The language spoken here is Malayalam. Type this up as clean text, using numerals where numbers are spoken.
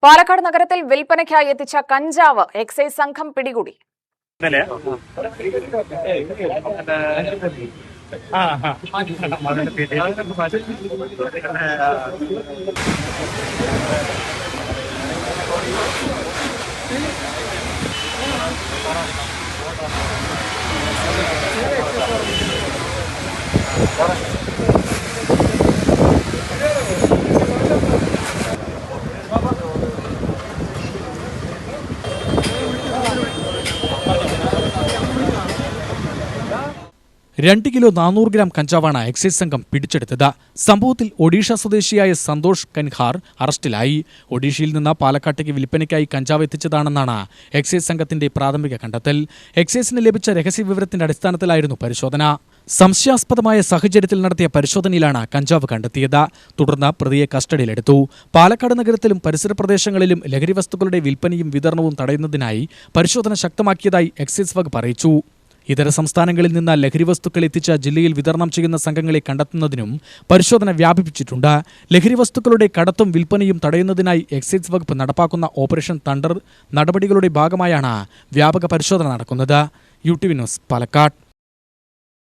പാലക്കാട് നഗരത്തിൽ വിൽപ്പനയ്ക്കായി എത്തിച്ച കഞ്ചാവ് എക്സൈസ് സംഘം പിടികൂടി. രണ്ട് കിലോ 400 ഗ്രാം കഞ്ചാവാണ് എക്സൈസ് സംഘം പിടിച്ചെടുത്തത്. സംഭവത്തിൽ ഒഡീഷ സ്വദേശിയായ സന്തോഷ് കൻഹാർ അറസ്റ്റിലായി. ഒഡീഷയിൽ നിന്ന് പാലക്കാട്ടേക്ക് വിൽപ്പനയ്ക്കായി കഞ്ചാവ് എത്തിച്ചതാണെന്നാണ് എക്സൈസ് സംഘത്തിന്റെ പ്രാഥമിക കണ്ടെത്തൽ. എക്സൈസിന് ലഭിച്ച രഹസ്യവിവരത്തിന്റെ അടിസ്ഥാനത്തിലായിരുന്നു പരിശോധന. സംശയാസ്പദമായ സാഹചര്യത്തിൽ നടത്തിയ പരിശോധനയിലാണ് കഞ്ചാവ് കണ്ടെത്തിയത്. തുടർന്ന് പ്രതിയെ കസ്റ്റഡിയിലെടുത്തു. പാലക്കാട് നഗരത്തിലും പരിസര പ്രദേശങ്ങളിലും ലഹരി വസ്തുക്കളുടെ വിൽപ്പനയും വിതരണവും തടയുന്നതിനായി പരിശോധന ശക്തമാക്കിയതായി എക്സൈസ് വകുപ്പ് അറിയിച്ചു. ഇതര സംസ്ഥാനങ്ങളിൽ നിന്ന് ലഹരി വസ്തുക്കൾ എത്തിച്ച ജില്ലയിൽ വിതരണം ചെയ്യുന്ന സംഘങ്ങളെ കണ്ടെത്തുന്നതിനും പരിശോധന വ്യാപിപ്പിച്ചിട്ടുണ്ട്. ലഹരി വസ്തുക്കളുടെ കടത്തും വിൽപ്പനയും തടയുന്നതിനായി എക്സൈസ് വകുപ്പ് നടപ്പാക്കുന്ന ഓപ്പറേഷൻ തണ്ടർ നടപടികളുടെ ഭാഗമായാണ് വ്യാപക പരിശോധന നടക്കുന്നത്. UTV news, Palakkad.